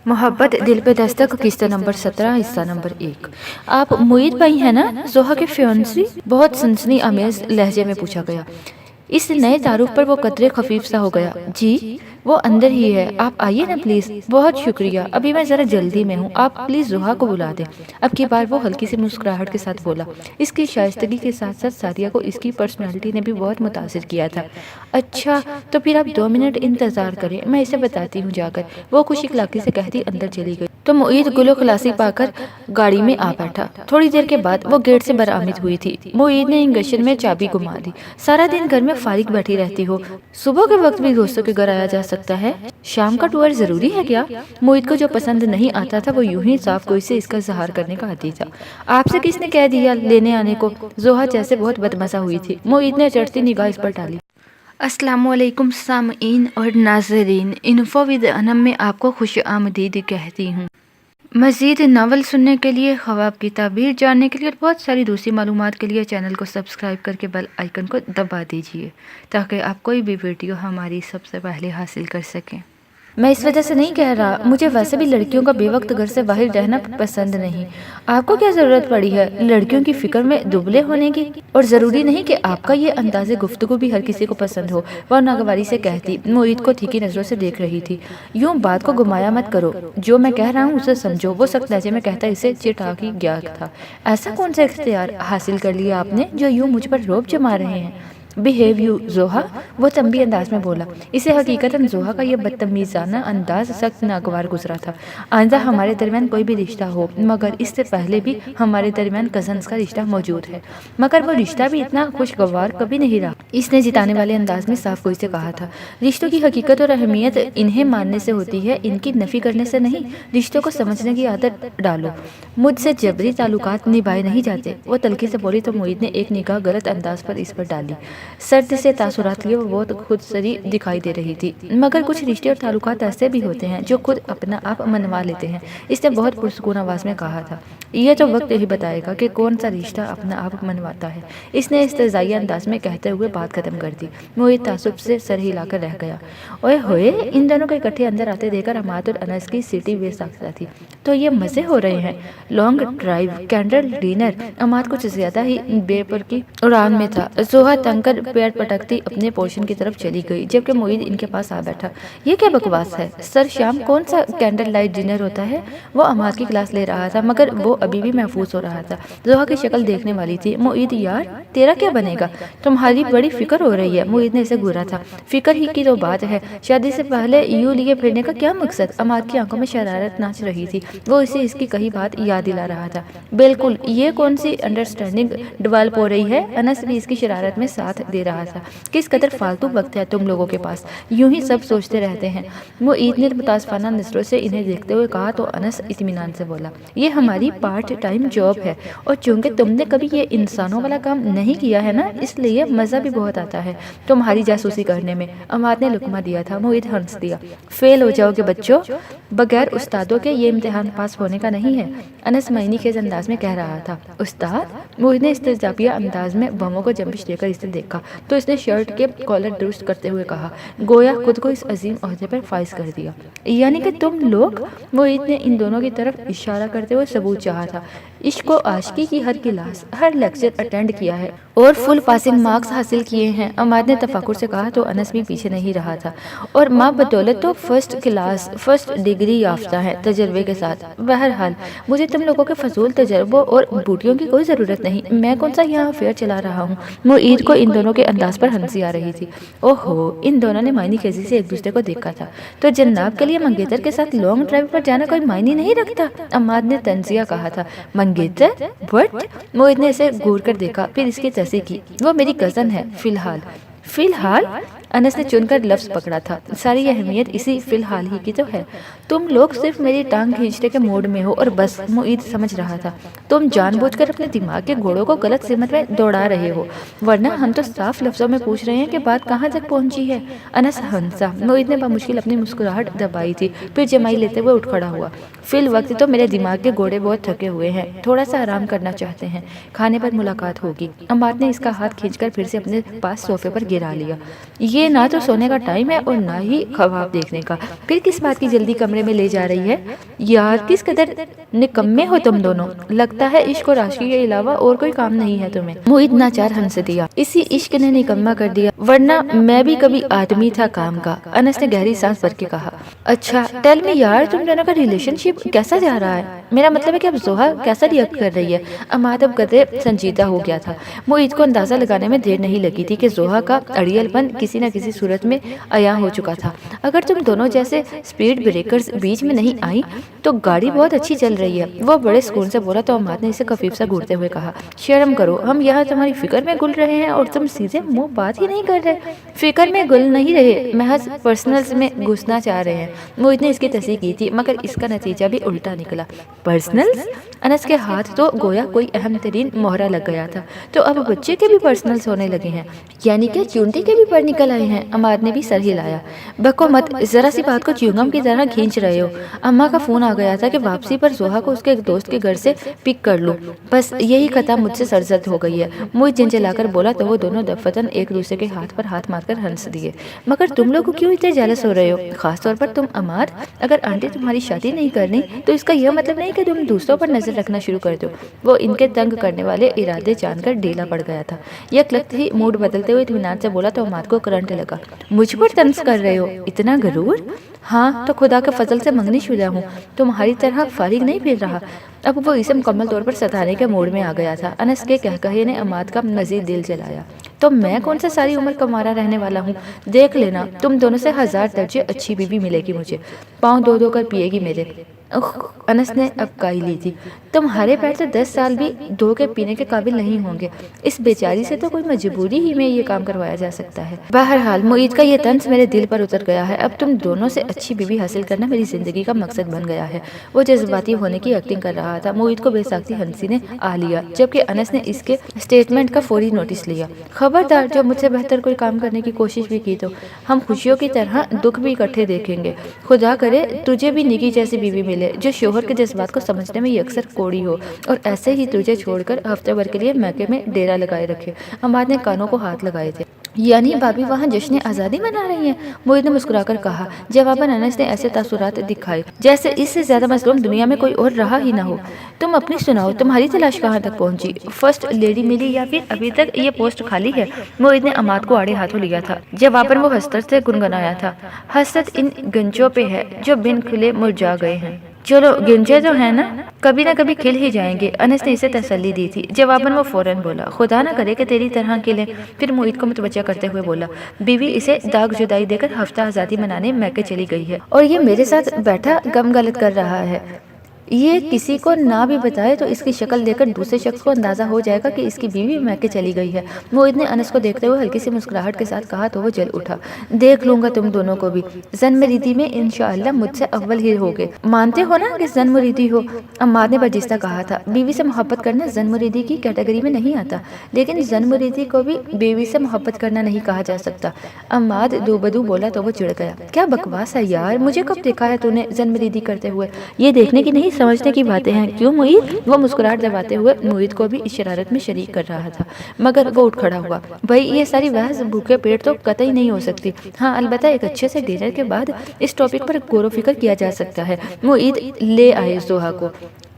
محبت دل پہ دستک قسط نمبر 17 حصہ نمبر 1۔ آپ معید بھائی ہیں نا؟ زوہا کے فیونسی بہت سنسنی آمیز لہجے میں پوچھا گیا۔ اس نئے تعارف پر وہ قدرے خفیف سا ہو گیا۔ جی وہ اندر ہی ہے، آپ آئیے نا پلیز۔ بہت شکریہ، ابھی میں ذرا جلدی میں ہوں، آپ پلیز زوہا کو بلا دیں۔ اب کی بار وہ ہلکی سی مسکراہٹ کے ساتھ بولا۔ اس کی شائستگی کے ساتھ ساتھ سعدیہ کو اس کی پرسنالٹی نے بھی بہت متاثر کیا تھا۔ اچھا تو پھر آپ 2 منٹ انتظار کریں، میں اسے بتاتی ہوں جا کر، وہ خوش اخلاقی سے کہتی اندر چلی گئی۔ تو معید گلو خلاصی پا کر گاڑی میں آ بیٹھا۔ تھوڑی دیر کے بعد وہ گیٹ سے برآمد ہوئی تھی۔ معید نے انگشن میں چابی گما دی۔ سارا دن گھر میں فارغ بیٹھی رہتی ہو، صبح کے وقت بھی دوستوں کے گھر آیا جا سکتا ہے، شام کا ٹور ضروری ہے کیا؟ معید کو جو پسند نہیں آتا تھا وہ یوں ہی صاف گوئی سے اس کا اظہار کرنے کا عادی تھا۔ آپ سے کس نے کہہ دیا لینے آنے کو؟ زوہا جیسے بہت بدمزہ ہوئی تھی۔ معید نے چڑھتی نگاہ اس پر ڈالی۔ السلام علیکم سامعین اور ناظرین، انفو ود انم میں آپ کو خوش آمدید کہتی ہوں۔ مزید ناول سننے کے لیے، خواب کی تعبیر جاننے کے لیے اور بہت ساری دوسری معلومات کے لیے چینل کو سبسکرائب کر کے بیل آئیکن کو دبا دیجیے تاکہ آپ کوئی بھی ویڈیو ہماری سب سے پہلے حاصل کر سکیں۔ میں اس وجہ سے نہیں کہہ رہا، مجھے ویسے بھی لڑکیوں کا بے وقت گھر سے باہر رہنا پسند نہیں۔ آپ کو کیا ضرورت پڑی ہے لڑکیوں کی فکر میں دبلے ہونے کی؟ اور ضروری نہیں کہ آپ کا یہ انداز گفتگو بھی ہر کسی کو پسند ہو، وہ ناگواری سے کہتی۔ معید کو تھیکی نظروں سے دیکھ رہی تھی۔ یوں بات کو گمایا مت کرو، جو میں کہہ رہا ہوں اسے سمجھو۔ وہ سخت لہجے میں کہتا اسے چٹا ہی گیا تھا۔ ایسا کون سا اختیار حاصل کر لیا آپ نے جو یوں مجھ پر رعب جما رہے ہیں؟ بہیو یو زوہا، وہ تنبیہ انداز میں بولا۔ اسے حقیقتاً زوہا کا یہ بدتمیزانہ انداز سخت ناگوار گزرا تھا۔ آئندہ ہمارے درمیان کوئی بھی رشتہ ہو، مگر اس سے پہلے بھی ہمارے درمیان کزنز کا رشتہ موجود ہے، مگر وہ رشتہ بھی اتنا خوشگوار کبھی نہیں رہا، اس نے جتانے والے انداز میں صاف گوئی سے کہا تھا۔ رشتوں کی حقیقت اور اہمیت انہیں ماننے سے ہوتی ہے، ان کی نفی کرنے سے نہیں۔ رشتوں کو سمجھنے کی عادت ڈالو، مجھ سے جبری تعلقات نبھائے نہیں جاتے، وہ تلخی سے بولی تو معید نے ایک نگاہ غلط انداز پر اس پر ڈالی۔ سرد سے تاثرات لیے وہ بہت خود سری دکھائی دے رہی تھی، مگر کچھ رشتے اور تعلقات ایسے بھی ہوتے ہیں جو خود اپنا آپ منوا لیتے ہیں، اس نے بہت پرسکون آواز میں کہا تھا۔ یہ تو وقت ہی بتائے گا کہ کون سا رشتہ اپنا آپ منواتا ہے، اس نے استہزائیہ انداز میں کہتے ہوئے بات ختم کر دی۔ معید تعصب سے سر ہلا کر رہ گیا۔ اوئے ہوئے، ان دونوں کو اکٹھے اندر آتے دیکھ کر عماد اور انس کی سیٹی بے ساختہ تھی۔ تو یہ مزے ہو رہے ہیں، لانگ ڈرائیو، کینڈل ڈنر۔ عماد کچھ زیادہ ہی بے پر کی اڑان میں تھا۔ زوہا تنگ کر پیر پٹکتی اپنے پورشن کی طرف چلی گئی، جبکہ معید ان کے پاس آ بیٹھا۔ یہ کیا بکواس ہے سر، شام کون سا کینڈل لائٹ ڈنر ہوتا ہے؟ وہ عماد کی کلاس لے رہا تھا، مگر وہ ابھی بھی محفوظ ہو رہا تھا۔ زوہا کی شکل دیکھنے والی تھی۔ معید یار تیرا کیا بنے گا؟ تمہاری بڑی فکر ہو رہی ہے، معید نے اسے گھورا تھا۔ فکر ہی کی تو بات ہے، شادی سے پہلے یوں لیے پھرنے کا کیا مقصد؟ عماد کی آنکھوں میں شرارت ناچ رہی تھی، وہ اسے اس کی کہی بات یاد دلا رہا تھا۔ بالکل، یہ کون سی انڈرسٹینڈنگ ڈیولپ ہو رہی ہے؟ انس بھی اس کی شرارت میں ساتھ دے رہا تھا۔ کس قدر فالتو وقت ہے تم لوگوں کے پاس، یوں ہی سب سوچتے رہتے ہیں۔ معید نے متاسفانہ نظروں سے انہیں دیکھتے ہوئے کہا تو انس اطمینان سے بولا، یہ ہماری پارٹ ٹائم جاب ہے، اور چونکہ تم نے کبھی یہ انسانوں والا کام نہیں کیا ہے نا، اس لیے مزہ بھی بہت آتا ہے تمہاری جاسوسی کرنے میں۔ عماد نے لقمہ دیا تھا۔ معید ہنس دیا۔ فیل ہو جاؤ گے بچوں، بغیر استادوں کے یہ امتحان پاس ہونے کا نہیں ہے، انس معنی خیز انداز میں کہہ رہا تھا۔ استاد؟ معید نے استہزائیہ انداز میں بموں کو جنبش دے کر اسے دیکھا تو اس نے شرٹ کے کالر درست کرتے ہوئے کہا، گویا خود کو اس عظیم عہدے پر فائز کر دیا۔ یعنی کہ تم لوگ؟ معید نے ان دونوں کی طرف اشارہ کرتے ہوئے ثبوت چاہا تھا۔ عشق و عاشقی کی ہر کلاس، ہر لیکچر اٹینڈ کیا ہے اور فل پاسنگ مارکس حاصل کیے ہیں، عماد نے تفکر سے کہا تو انس بھی پیچھے نہیں رہا تھا۔ اور ماں بدولت تو فرسٹ کلاس، فرسٹ ڈگری یافتہ ہے تجربے کے ساتھ۔ بہرحال مجھے تم لوگوں کے فضول تجربوں اور بوٹیوں کی کوئی ضرورت نہیں، میں کون سا یہاں افیئر چلا رہا ہوں۔ معید کو ان دونوں کے انداز پر ہنسی آ رہی تھی۔ اوہو، ان دونوں نے معنی خیزی سے ایک دوسرے کو دیکھا تھا۔ تو جناب کے لیے منگیتر کے ساتھ لانگ ڈرائیو پر جانا کوئی معنی نہیں رکھتا، عماد نے تنزیہ کہا تھا۔ منگیتر؟ وٹ؟ معید نے اسے گھور کر دیکھا، پھر اس کی تصحیح کی۔ وہ میری کزن ہے فی الحال۔ فی الحال؟ انس نے چن کر لفظ پکڑا تھا۔ ساری اہمیت اسی فی الحال ہی کی تو ہے۔ تم لوگ صرف میری ٹانگ کھینچنے کے موڈ میں ہو اور بس، معید سمجھ رہا تھا۔ تم جان بوجھ کر اپنے دماغ کے گھوڑوں کو غلط سمت میں دوڑا رہے ہو، ورنہ ہم تو صاف لفظوں میں پوچھ رہے ہیں کہ بات کہاں تک پہنچی ہے۔ انس ہنسا۔ معید نے بمشکل اپنی مسکراہٹ دبائی تھی، پھر جمائی لیتے ہوئے اٹھ کھڑا ہوا۔ فی الوقت تو میرے دماغ کے گھوڑے بہت تھکے ہوئے ہیں، تھوڑا سا آرام کرنا چاہتے ہیں، کھانے پر ملاقات ہوگی۔ عماد نے اس کا ہاتھ کھینچ کر پھر سے اپنے پاس صوفے پر گرا لیا۔ یہ ये ना तो सोने का टाइम है और ना ही ख्वाब देखने का, फिर किस बात की जल्दी कमरे में ले जा रही है? यार किस कदर निकम्मे हो तुम दोनों, लगता है इश्क और आशिकी के अलावा और कोई काम नहीं है तुम्हें। मोहित नाचार हंस दिया, इसी इश्क ने निकम्मा कर दिया, वरना मैं भी कभी आदमी था काम का। अनस ने गहरी सांस भर के कहा। अच्छा टेल मी यार, तुम दोनों का रिलेशनशिप कैसा जा रहा है? मेरा मतलब है कि अब जोहा कैसा रिएक्ट कर रही है? अमाद अब कदरे संजीदा हो गया था। मोहित को अंदाजा लगाने में देर नहीं लगी थी कि जोहा का अड़ियलपन किसी न किसी सूरत में अया हो चुका था। अगर तुम दोनों जैसे स्पीड ब्रेकर्स बीच में नहीं आई तो गाड़ी बहुत अच्छी चल रही है, वो बड़े सुकून से बोला। तो अमाद ने इसे खफीफ सा घूरते हुए कहा, शर्म करो, हम यहाँ तुम्हारी फिक्र में गुल रहे हैं और तुम सीधे मुंह बात ही नहीं कर रहे। फिक्र में गुल नहीं रहे, महज पर्सनल्स में घुसना चाह रहे हैं। मोहित ने इसकी तस्दीक की थी, मगर इसका नतीजा भी उल्टा निकला। पर्सनल्स? अनस के हाथ तो गोया कोई अहम तरीन मोहरा लग गया था। तो अब बच्चे के भी पर्सनल्स होने लगे हैं, यानी कि चूंटी के भी पर निकल आए हैं। अमाद ने भी सर हिलाया। बको मत, जरा सी बात को च्युइंगम की तरह खींच रहे हो। अम्मा का फोन आ गया था कि वापसी पर जोहा को उसके एक दोस्त के घर से पिक कर लूं, बस यही कथा मुझसे सरजद हो गई है। मोहित झंझलाकर बोला तो वो दोनों दफतन एक दूसरे के हाथ पर हाथ मारकर हंस दिए। मगर तुम लोग क्यों इतने जेलस हो रहे हो, खासतौर पर तुम अमाद? अगर आंटी तुम्हारी शादी नहीं करनी तो इसका यह मतलब नहीं कि तुम दूसरों पर नजर रखना शुरू कर दो। वो इनके तंग करने वाले इरादे जानकर ढीला पड़ गया था। यकलख्त ही मूड बदलते हुए इत्मीनान से बोला तो अमाद को करंट लगा। मुझ पर तंज कर रहे हो, इतना गरूर? हाँ तो खुदा के फजल से मंगनी शुदा हूँ, तुम्हारी तरह फारिग नहीं फिर रहा। अब वो इसे मुकम्मल तौर पर सताने के मूड में आ गया था। अनस के कहकहे ने अमाद का मजीद दिल जलाया। तो मैं कौन सा सारी उम्र कमारा रहने वाला हूँ, देख लेना, तुम दोनों से 1000 दर्जे अच्छी बीवी मिलेगी मुझे, पाँव धो धो कर पिएगी मेरे। अनस ने अब काई ली थी। तुम्हारे पैर तो 10 साल भी धो के पीने के काबिल नहीं होंगे। इस बेचारी से तो कोई मजबूरी ही में ये काम करवाया जा सकता है। बहरहाल मोहित का ये तंज मेरे दिल पर उतर गया है। अब तुम दोनों से अच्छी बीवी हासिल करना मेरी जिंदगी का मकसद बन गया है। वो जज्बाती होने की एक्टिंग कर रहा था। मोहित को बेसाख्ती हंसी ने आ लिया, जबकि अनस ने इसके स्टेटमेंट का फौरी नोटिस लिया। खबरदार, जो मुझसे बेहतर कोई काम करने की कोशिश भी की तो हम खुशियों की तरह दुख भी इकट्ठे देखेंगे। खुदा करे तुझे भी निकी जैसी बीवी मिले जो शोहर के जज्बात को समझने में अक्सर कोड़ी हो और ऐसे ही तुझे छोड़कर हफ्ते भर के लिए मैके में डेरा लगाए रखे। अमाद ने कानों को हाथ लगाए थे। यानी भाभी वहाँ जश्न आज़ादी मना रही हैं? मोहित ने मुस्कुराकर कहा। जवाबन अनस ने ऐसे तासुरात दिखाए जैसे इससे ज्यादा मजलूम दुनिया में कोई और रहा ही ना हो। तुम अपनी सुनाओ, तुम्हारी तलाश कहाँ तक पहुंची? फर्स्ट लेडी मिली या फिर अभी तक ये पोस्ट खाली है? मोहित ने अमाद को आड़े हाथों लिया था। जवाबन वो हसरत से गुनगुनाया था। हसरत इन गंजों पे है जो बिन खुले मुरझा गए हैं। चलो गिंजे तो है ना कभी खिल ही जाएंगे। अनस ने इसे तसल्ली दी थी। जवाबन वो फौरन बोला, खुदा ना करे कि तेरी तरह खिले। फिर मोहित को मुतवज्जा करते हुए बोला, बीवी इसे दाग जुदाई देकर हफ्ता आज़ादी मनाने मैके चली गई है और ये मेरे साथ बैठा गम गलत कर रहा है। ये किसी को ना भी बताए तो इसकी शक्ल देखकर दूसरे शख्स को अंदाजा हो जाएगा कि इसकी बीवी मैके चली गई है। मोहित ने अनस को देखते हुए हल्की सी मुस्कुराहट के साथ कहा तो वो जल उठा। देख लूंगा तुम दोनों को भी, जन्मरीदी में इंशाअल्लाह मुझसे अव्वल ही होगे। मानते हो ना कि जन्मरीदी हो? अम्माद ने बजिस्ता कहा था। बीवी से मोहब्बत करना जन्मरीदी की कैटेगरी में नहीं आता, लेकिन जन्मरीदी को भी बीवी से मोहब्बत करना नहीं कहा जा सकता। अम्माद दूबदू बोला तो वो चिढ़ गया। क्या बकवास है यार, मुझे कब देखा है तूने जन्मरीदी करते हुए? ये देखने की नहीं समझने की बातें हैं, क्यों मोहित? वो मुस्कुराहट दबाते हुए मोहित को भी इस शरारत में शरीक कर रहा था, मगर वो उठ खड़ा हुआ। भाई ये सारी बहस भूखे पेट तो कतई नहीं हो सकती। हाँ अलबत्ता एक अच्छे से डिनर के बाद इस टॉपिक पर गौर फिक्र किया जा सकता है। मोहित ले आए जोहा को।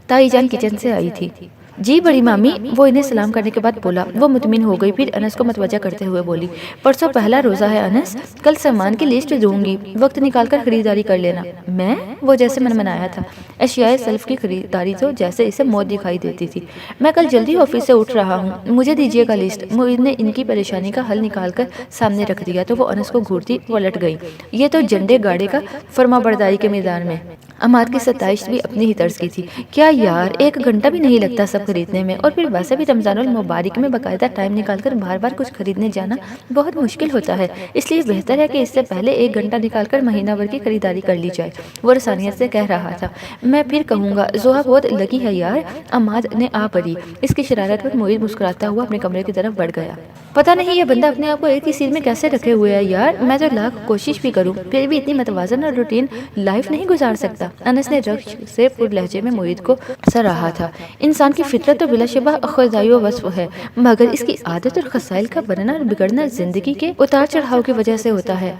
ताई जान किचन से आई थी। जी बड़ी मामी, वो इन्हें सलाम करने के बाद बोला। वो मुतमिन हो गई, फिर अनस को मतवजा करते हुए बोली, परसों पहला रोज़ा है अनस, कल सामान की लिस्ट दूंगी, वक्त निकाल कर खरीदारी कर लेना। मैं? वो जैसे मन मनाया था। अशियाए सेल्फ की खरीदारी तो जैसे इसे मौत दिखाई देती थी। मैं कल जल्दी ऑफिस से उठ रहा हूँ, मुझे दीजिएगा लिस्ट। मोहित ने इनकी परेशानी का हल निकाल कर सामने रख दिया तो वो अनस को घूरती पलट गई। ये तो झंडे गाड़े का फर्माबरदारी के मैदान में। अमाद की सताइश भी अपनी ही तर्ज की थी। क्या यार, 1 घंटा भी नहीं लगता सब खरीदने में, और फिर वैसे भी रमजानुल मुबारक में बाकायदा टाइम निकालकर बार बार कुछ खरीदने जाना बहुत मुश्किल होता है। इसलिए बेहतर है कि इससे पहले 1 घंटा निकालकर महीना भर की खरीदारी कर ली जाए। वो रसानियत से कह रहा था। मैं फिर कहूँगा, जोहा बहुत लकी है यार। अमाद ने आ पड़ी। इसकी शरारत पर मोहित मुस्कुराता हुआ अपने कमरे की तरफ बढ़ गया। پتہ نہیں یہ بندہ اپنے آپ کو ایک ہی سیٹ میں کیسے رکھے ہوئے ہے یار، میں تو لاکھ کوشش بھی کروں پھر بھی اتنی متوازن اور روٹین لائف نہیں گزار سکتا۔ انس نے رقص سے پر لہجے میں معید کو سراہا تھا۔ انسان کی فطرت تو بلا شبہ خدائی و وصف ہے، مگر اس کی عادت اور خصائل کا بننا اور بگڑنا زندگی کے اتار چڑھاؤ کی وجہ سے ہوتا ہے۔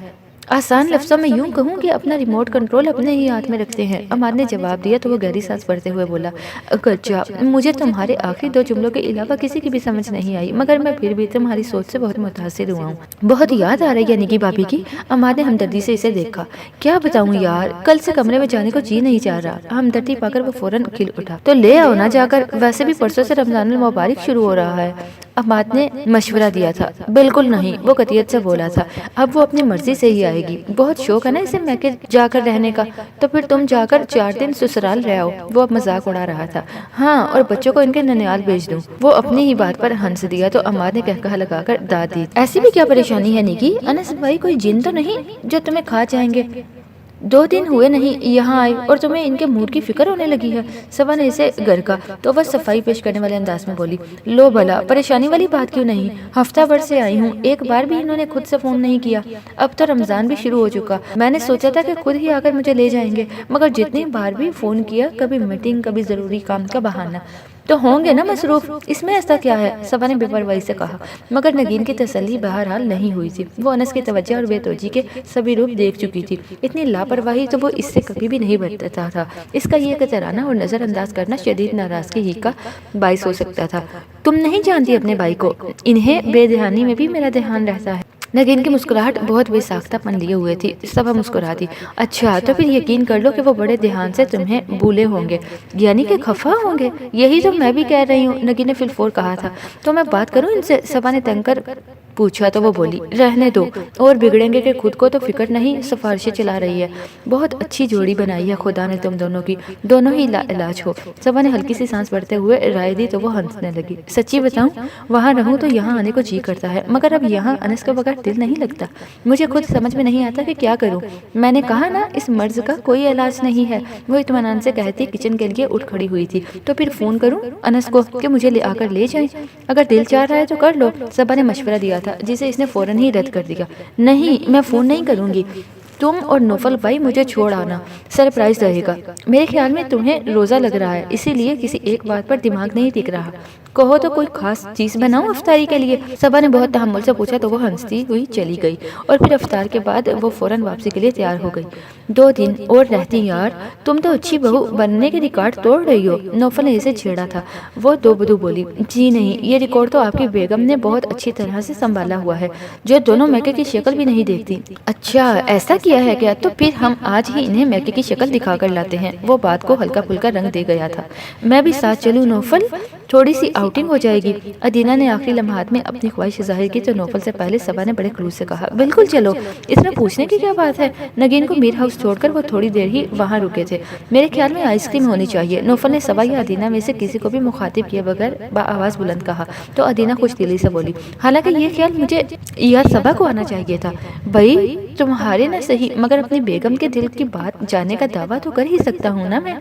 آسان لفظوں میں یوں کہوں کہ اپنا ریموٹ کنٹرول اپنے ہی ہاتھ میں رکھتے ہیں۔ عماد نے جواب دیا تو وہ گہری سانس بھرتے ہوئے بولا، اگرچہ مجھے تمہارے آخری 2 جملوں کے علاوہ کسی کی بھی سمجھ نہیں آئی، مگر میں پھر بھی تمہاری سوچ سے بہت متاثر ہوا ہوں۔ بہت یاد آ رہی ہے نگی بھابھی کی۔ عماد نے ہمدردی سے اسے دیکھا۔ کیا بتاؤں یار، کل سے کمرے میں جانے کو جی نہیں چاہ رہا۔ ہمدردی پا کر وہ فوراً کھل اٹھا۔ تو لے آؤ نا جا کر، ویسے بھی پرسوں سے رمضان المبارک شروع ہو رہا ہے۔ عماد نے مشورہ دیا تھا۔ بالکل نہیں، وہ قطعیت سے بولا تھا، اب وہ اپنی مرضی سے ہی آئے گی۔ بہت شوق ہے نا اسے میکے جا کر رہنے کا، تو پھر تم جا کر 4 دن سسرال رہ آؤ۔ وہ اب مذاق اڑا رہا تھا۔ ہاں، اور بچوں کو ان کے ننیال بھیج دوں۔ وہ اپنی ہی بات پر ہنس دیا تو عماد نے کہا لگا کر داد دی، ایسی بھی کیا پریشانی ہے نگی؟ انس بھائی کوئی جن تو نہیں جو تمہیں کھا جائیں گے؟ 2 دن ہوئے نہیں یہاں آئے اور تمہیں ان کے موڈ کی فکر ہونے لگی ہے۔ سبا نے اسے گھر کا تو وہ صفائی پیش کرنے والے انداز میں بولی، لو بھلا پریشانی والی بات کیوں نہیں؟ ہفتہ بھر سے آئی ہوں، ایک بار بھی انہوں نے خود سے فون نہیں کیا۔ اب تو رمضان بھی شروع ہو چکا، میں نے سوچا تھا کہ خود ہی آ کر مجھے لے جائیں گے، مگر جتنی بار بھی فون کیا کبھی میٹنگ کبھی ضروری کام کا بہانہ۔ تو ہوں گے نا مصروف، اس میں ایسا کیا ہے؟ سبا نے بے پرواہی سے کہا، مگر نگین کی تسلی بہرحال نہیں ہوئی تھی۔ وہ انس کی توجہ اور بے توجہی کے سبھی روپ دیکھ چکی تھی۔ اتنی لاپرواہی تو وہ اس سے کبھی بھی نہیں برتتا تھا۔ اس کا یہ کترانا اور نظر انداز کرنا شدید ناراضگی ہی کا باعث ہو سکتا تھا۔ تم نہیں جانتی اپنے بھائی کو، انہیں بے دھیانی میں بھی میرا دھیان رہتا ہے۔ نگین کی مسکراہٹ بہت بے ساختہ پن لیے ہوئے تھی۔ سبا مسکرا دی، اچھا تو پھر یقین کر لو کہ وہ بڑے دھیان سے تمہیں بھولے ہوں گے، یعنی کہ خفا ہوں گے۔ یہی تو میں بھی کہہ رہی ہوں، نگین نے فی الفور کہا تھا۔ تو میں بات کروں ان سے؟ سبا نے تنگ کر پوچھا تو وہ بولی، رہنے دو، اور بگڑیں گے کہ خود کو تو فکر نہیں، سفارشیں چلا رہی ہے۔ بہت اچھی جوڑی بنائی ہے خدا نے تم دونوں کی، دونوں ہی لا علاج ہو۔ سبا نے ہلکی سی سانس بھرتے ہوئے رائے دی تو وہ ہنسنے لگی۔ سچی بتاؤں، وہاں رہوں تو یہاں آنے کو جی کرتا ہے، مگر اب یہاں انس کے بغیر دل نہیں لگتا۔ مجھے خود سمجھ میں نہیں آتا کہ کیا کروں۔ میں نے کہا نا اس مرض کا کوئی علاج نہیں ہے، وہ اطمینان سے کہتی کچن کے لیے اٹھ کھڑی ہوئی تھی۔ تو پھر فون کروں انس کو کہ مجھے لے آ کر لے جائیں؟ اگر دل چاہ رہا ہے تو کر لو، سبا نے مشورہ دیا تھا، جسے اس نے فوراً ہی رد کر دیا۔ نہیں، میں فون نہیں کروں گی، تم اور نوفل بھائی مجھے چھوڑ آنا، سرپرائز رہے گا۔ میرے خیال میں تمہیں روزہ لگ رہا ہے، اسی لیے کسی ایک بات پر دماغ نہیں ٹک رہا۔ کہو تو کوئی خاص چیز بناؤں افطاری کے لیے؟ سبا نے بہت تحمل سے پوچھا تو وہ ہنستی ہوئی چلی گئی، اور پھر افطار کے بعد وہ فوراً واپسی کے لیے تیار ہو گئی۔ 2 دن اور رہتی یار، تم تو اچھی بہو بننے کے ریکارڈ توڑ رہی ہو، نوفل نے اسے چھیڑا تھا۔ وہ دو بدو بولی، جی نہیں، یہ ریکارڈ تو آپ کی بیگم نے بہت اچھی طرح سے سنبھالا ہوا ہے، جو دونوں میکے کی شکل بھی نہیں دیکھتی۔ اچھا ایسا کیا ہے کیا؟ تو پھر ہم آج ہی انہیں میکے کی شکل دکھا کر لاتے ہیں۔ وہ بات کو ہلکا پھلکا رنگ دے گیا تھا۔ میں بھی ساتھ چلوں نوفل؟ تھوڑی سی آؤٹنگ ہو جائے گی۔ ادینہ نے آخری لمحات میں اپنی خواہش ظاہر کی تو نوفل سے پہلے سبا نے بڑے خلوص سے کہا، بالکل چلو، اس میں پوچھنے کی کیا بات ہے؟ نگین کو میر ہاؤس چھوڑ کر وہ تھوڑی دیر ہی وہاں رکے تھے۔ میرے خیال میں آئس کریم ہونی چاہیے، نوفل نے سبا یا ادینہ میں سے کسی کو بھی مخاطب کیے بغیر بآواز بلند کہا تو ادینہ خوش دلی سے بولی، حالانکہ یہ خیال مجھے یا سبا کو آنا چاہیے تھا۔ بھائی تمہارے نہ صحیح، مگر اپنی بیگم کے دل کی بات جاننے کا دعویٰ تو کر ہی سکتا ہوں نا میں،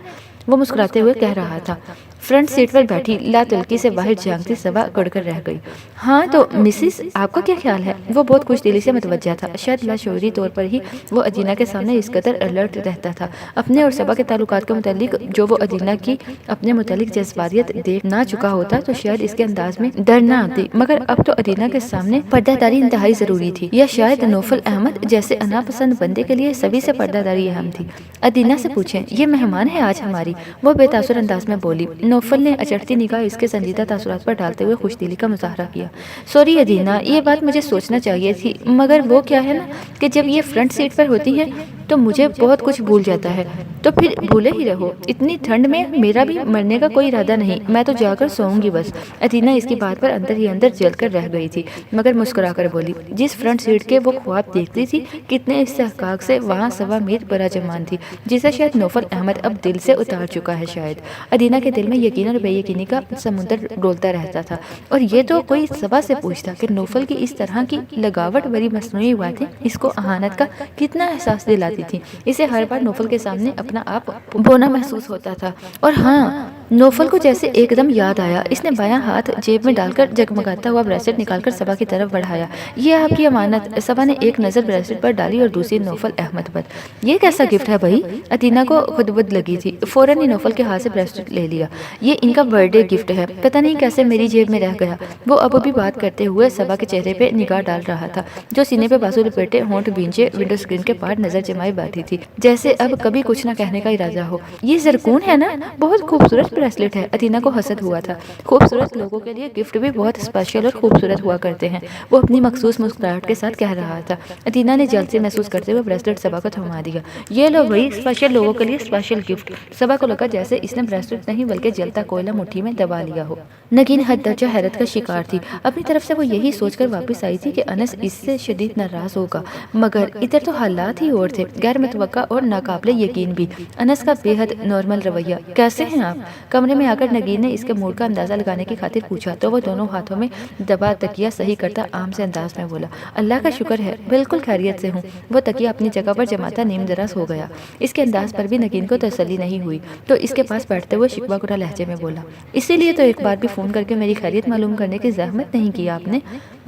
وہ مسکراتے ہوئے کہہ رہا تھا۔ فرنٹ سیٹ پر بیٹھی لا تلکی سے باہر جھانکتی سبا گڑ کر رہ گئی۔ ہاں تو مسز آپ کا کیا خیال ہے؟ وہ بہت خوش دلی سے متوجہ تھا، شاید لاشعوری طور پر ہی وہ ادینہ کے سامنے اس قدر الرٹ رہتا تھا اپنے اور سبا کے تعلقات کے متعلق، جو وہ ادینہ کی اپنے متعلق جذباریت دیکھ نہ چکا ہوتا تو شاید اس کے انداز میں ڈر نہ آتی، مگر اب تو ادینہ کے سامنے پردہ داری انتہائی ضروری تھی، یا شاید نوفل احمد جیسے انا پسند بندے کے لیے سبھی سے پردہ داری اہم تھی۔ ادینہ سے پوچھیں، یہ مہمان ہے آج ہماری، وہ بے تاثر انداز میں بولی۔ نوفل نے اچڑتی نگاہ اس کے سنجیدہ تاثرات پر ڈالتے ہوئے خوش دلی کا مظاہرہ کیا۔ سوری ادینہ، یہ بات مجھے سوچنا چاہیے تھی، مگر وہ کیا ہے نا کہ جب یہ فرنٹ سیٹ پر ہوتی ہے تو مجھے بہت کچھ بھول جاتا ہے۔ تو پھر بھولے ہی رہو، اتنی ٹھنڈ میں میرا بھی مرنے کا کوئی ارادہ نہیں، میں تو جا کر سوؤں گی بس۔ ادینہ اس کی بات پر اندر ہی اندر جل کر رہ گئی تھی، مگر مسکرا کر بولی، جس فرنٹ سیٹ کے وہ خواب دیکھتی تھی کتنے استحقاق سے وہاں سوا میر براجمان تھی، جسے شاید نوفل احمد اب دل سے اتار چکا ہے۔ شاید ادینہ کے دل میں یقین اور بے یقینی کا سمندر ڈولتا رہتا تھا، اور یہ تو کوئی سبا سے پوچھتا کہ نوفل کی اس طرح کی لگاوٹ بری مصنوعی باتیں اس کو اہانت کا کتنا احساس دلاتی تھی۔ اسے ہر بار نوفل کے سامنے اپنا آپ بونا محسوس ہوتا تھا، اور ہاں नौफल को जैसे एकदम याद आया। इसने बायां हाथ जेब में डालकर जगमगाता हुआ ब्रेसलेट निकालकर सबा की तरफ बढ़ाया। ये आपकी अमानत। सबा ने एक नज़र ब्रेसलेट पर डाली और दूसरी नौफल अहमद पर। ये कैसा गिफ्ट है भाई? अतीना को खुदबुद लगी थी। फौरन ही नौफल के हाथ से ब्रेसलेट ले लिया। ये इनका बर्थडे गिफ्ट है, पता नहीं कैसे मेरी जेब में रह गया। वो अब भी बात करते हुए सबा के चेहरे पे निगाह डाल रहा था, जो सीने पे बाजू लपेटे होंठ भींचे विंडो स्क्रीन के पार नजर जमाए बैठी थी, जैसे अब कभी कुछ न कहने का इरादा हो। ये जरकून है ना? बहुत खूबसूरत ब्रेसलेट है। अतीना को हसद हुआ था। खूबसूरत लोगों के लिए गिफ्ट भी बहुत स्पेशल और खूबसूरत हुआ करते हैं, वो अपनी मखसूस मुस्कुराहट के साथ कह रहा था। अतीना ने जल्द से महसूस करते हुए ब्रेसलेट सबा को थमा दिया। ये लो भाई, स्पेशल लोगों के लिए स्पेशल गिफ्ट। सबा को लगा जैसे इसने ब्रेसलेट नहीं बल्कि जलता कोयला मुट्ठी में दबा लिया हो। नगीन हद दर्जा हैरत का शिकार थी। अपनी तरफ से वो यही सोचकर वापस आई थी कि अनस इससे शदीद नाराज होगा, मगर इधर तो हालात ही और थे, गैर मुतवक्का और नाकाबिले यकीन भी। अनस का बेहद नॉर्मल रवैया। कैसे हैं आप? कमरे में आकर नगीन ने इसके मूड का अंदाजा लगाने की खातिर पूछा तो वो दोनों हाथों में दबा तकिया सही करता आम से अंदाज में बोला, अल्लाह का शुक्र है, बिल्कुल खैरियत से हूँ। वो तकिया अपनी जगह पर जमाता नीम दराज हो गया। इसके अंदाज पर भी नगीन को तसल्ली नहीं हुई तो इसके पास बैठते हुए शिकवा कुरा लहजे में बोला, इसीलिए तो एक बार भी फोन करके मेरी खैरियत मालूम करने की जहमत नहीं की आपने।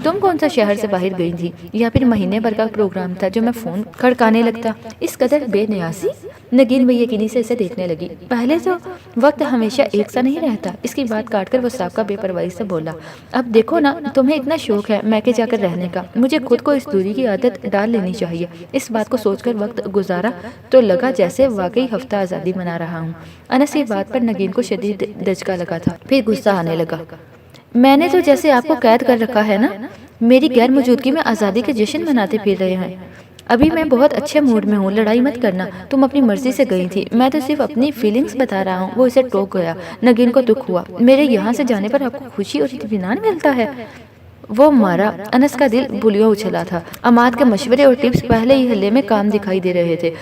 तुम कौन सा शहर से बाहर गई थी या फिर महीने भर का प्रोग्राम था जो मैं फोन खड़काने लगता? इस कदर बेनियासी। नगीन बेयकीनी से इसे देखने लगी। पहले तो वक्त हमेशा एक सा नहीं रहता। इसकी बात काटकर वो साहब का बेपरवाही से बोला, अब देखो ना, तुम्हें इतना शौक है मैके जाकर रहने का, मुझे खुद को इस दूरी की आदत डाल लेनी चाहिए। इस बात को सोचकर वक्त गुजारा तो लगा जैसे वाकई हफ्ता आज़ादी मना रहा हूँ। अनस की बात पर नगीन को शदीद दचका लगा था, फिर गुस्सा आने लगा। मैंने तो जैसे आपको कैद कर रखा है ना, मेरी गैर मौजूदगी में आज़ादी के जश्न मनाते फिर रहे हैं। अभी मैं बहुत अच्छे मूड में हूँ, लड़ाई मत करना, तुम अपनी मर्जी से गई थी, मैं तो सिर्फ अपनी फीलिंग्स बता रहा हूँ। वो इसे टोक गया। नगीन को दुख हुआ, मेरे यहाँ से जाने पर आपको खुशी और इत्मीनान मिलता है? वो मारा। अनस का दिल बुलियों उछला था। अमाद के मशवरे और टिप्स पहले ही हल्ले में काम दिखाई दे रहे थे,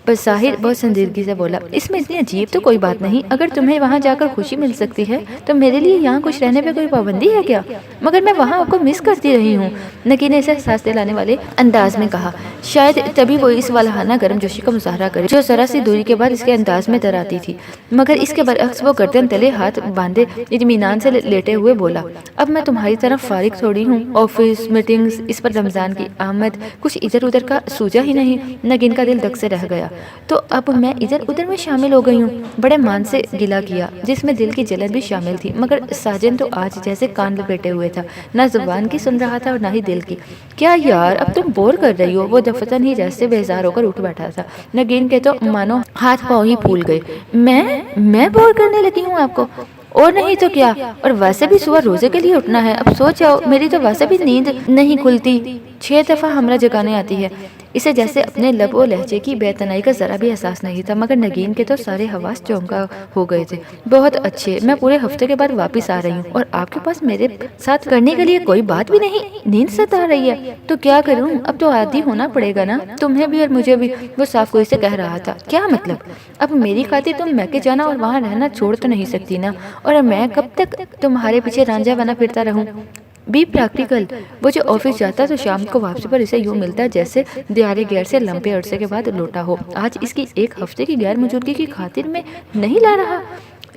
पर साहिर बहुत संजीदगी से बोला, इसमें इतनी अजीब तो कोई बात नहीं। अगर तुम्हें वहाँ जाकर खुशी मिल सकती है तो मेरे लिए यहाँ खुश रहने पे कोई पाबंदी है क्या? मगर मैं वहाँ आपको मिस करती रही हूँ, नगीन ने इसे सांस दिलाने वाले अंदाज में कहा। शायद तभी वो इस वालहाना गर्मजोशी का मुजाहरा करे जो जरा सी दूरी के बाद इसके अंदाज में दर आती थी, मगर इसके बरअक्स वो गर्दन तले हाथ बांधे इत्मीनान से लेटे हुए बोला, अब मैं तुम्हारी तरफ फारिग थोड़ी हूँ। ऑफिस मीटिंग्स, इस पर रमजान की आमद, कुछ इधर उधर का सूझा ही नहीं। नगीन का दिल धक से रह गया। तो अब मैं इधर उधर में शामिल हो गई हूँ। बड़े मान से गिला किया, जिसमें दिल की जलन भी शामिल थी, मगर साजन तो आज जैसे कान लपेटे हुए था, ना जुबान की सुन रहा था और ना ही दिल की। क्या यार, अब तुम बोर कर रही हो? वो दफतन ही जैसे बेजार होकर उठ बैठा था। नगीन के तो मानो हाथ पाँव ही फूल गए। मैं बोर करने लगी हूँ आपको? और नहीं तो क्या, और वैसे भी सुबह रोजे के लिए उठना है। अब सो जाओ, मेरी तो वैसे भी नींद नहीं खुलती, 6 दफा हमरा जगाने आती है। इसे जैसे अपने लब और लहजे की बेतनाई का जरा भी एहसास नहीं था, मगर नगीन के तो सारे हवास चौंका हो गए थे। बहुत अच्छे, मैं पूरे हफ्ते के बाद वापस आ रही हूँ और आपके पास मेरे साथ करने के लिए कोई बात भी नहीं। नींद सता रही है तो क्या करूँ? अब तो आदी होना पड़ेगा ना, तुम्हें भी और मुझे भी। वो साफ कोई से कह रहा था। क्या मतलब? अब मेरी खातिर तुम मैके जाना और वहाँ रहना छोड़ तो नहीं सकती ना, और मैं कब तक तुम्हारे पीछे रांझा बना फिरता रहूं? Be practical. वो जो ऑफिस जाता तो शाम को वापसी पर इसे यूं मिलता जैसे दियारे गैर से लंबे अरसे के बाद लौटा हो। आज इसकी एक हफ्ते की गैर मौजूदगी की खातिर में नहीं ला रहा।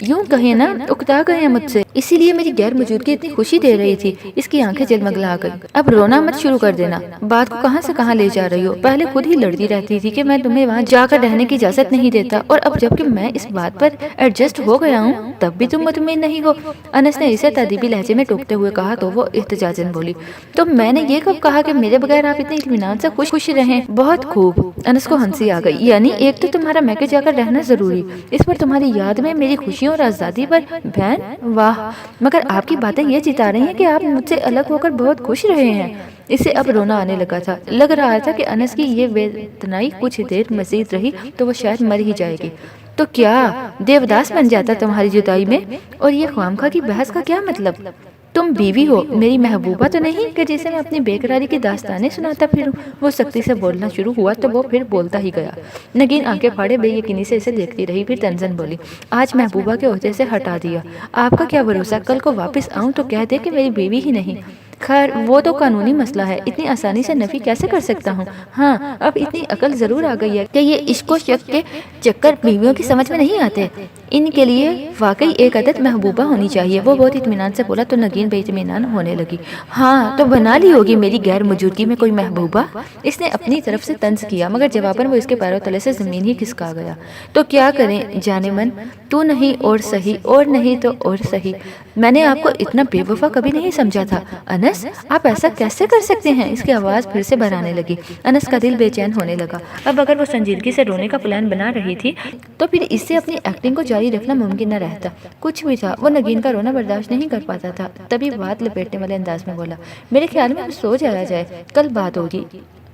यूं कहे ना, उकता गए मुझसे, इसीलिए मेरी गैर मौजूदगी इतनी खुशी दे रही थी। इसकी आंखें जलमगला गई। अब रोना मत शुरू कर देना, बात को कहां से कहां ले जा रही हो। पहले खुद ही लड़ती रहती थी कि मैं तुम्हें वहां जाकर रहने की इजाजत नहीं देता, और अब जबकि मैं इस बात पर एडजस्ट हो गया हूँ तब भी तुम मुतमईन नहीं हो। अनस ने इसे तदीबी लहजे में टोकते हुए कहा तो वो इhtजाजन बोली, तो मैंने ये कब कहा कि मेरे बगैर आप इतने इत्मीनान से खुश रहें? बहुत खूब। अनस को हंसी आ गई। यानी एक तो तुम्हारा मैके जाकर रहना जरूरी, इस पर तुम्हारी याद में मेरी खुशियों और आजादी पर बहन, वाह। मगर आपकी बातें ये जिता रही हैं कि आप मुझसे अलग होकर बहुत खुश रहे हैं। इसे अब रोना आने लगा था। लग रहा था कि अनस की ये बेतनाई कुछ देर मजीद रही तो वो शायद मर ही जाएगी। तो क्या देवदास बन जाता तुम्हारी जुदाई में? और ये ख्वामखा की बहस का क्या मतलब? तुम बीवी हो, मेरी महबूबा तो नहीं कि जिसे मैं अपनी बेकरारी की दास्तानें सुनाता फिरूं। वो सख्ती से बोलना शुरू हुआ तो वो फिर बोलता ही गया। नगीन आंखें फाड़े बेयकीनी से इसे देखती रही, फिर तंजन बोली, आज महबूबा के ओहदे से हटा दिया। आपका क्या भरोसा, कल को वापस आऊं तो कह दे कि मेरी बीवी ही नहीं। खैर वो तो कानूनी मसला है, इतनी आसानी से नफी कैसे कर सकता हूँ। हाँ, अब इतनी अकल जरूर आ गई है कि ये इश्क व शक के चक्कर बीवियों की समझ में नहीं आते। ان کے لیے واقعی ایک عدد محبوبہ ہونی چاہیے۔ وہ بہت اطمینان سے بولا تو نگین بے اطمینان ہونے لگی۔ ہاں تو بنا لی ہوگی میری غیر موجودگی میں کوئی محبوبہ، اس نے اپنی طرف سے طنز کیا، مگر جواباً وہ اس کے پیروں تلے سے زمین ہی کھسکا گیا۔ تو کیا کریں جانے من، تو نہیں اور صحیح، اور نہیں تو اور صحیح، میں نے آپ کو اتنا بے وفا کبھی نہیں سمجھا تھا۔ انس آپ ایسا کیسے کر سکتے ہیں؟ اس کی آواز پھر سے بھرانے لگی۔ انس کا دل بے چین ہونے لگا۔ اب اگر وہ سنجیدگی سے رونے کا پلان بنا رہی تھی تو پھر اس سے اپنی ایکٹنگ کو جاری رکھنا ممکن نہ رہتا۔ کچھ بھی تھا، وہ نگین کا رونا برداشت نہیں کر پاتا تھا۔ تبھی بات لپیٹنے والے انداز میں بولا، میرے خیال میں اب سو جایا جائے، کل بات ہوگی،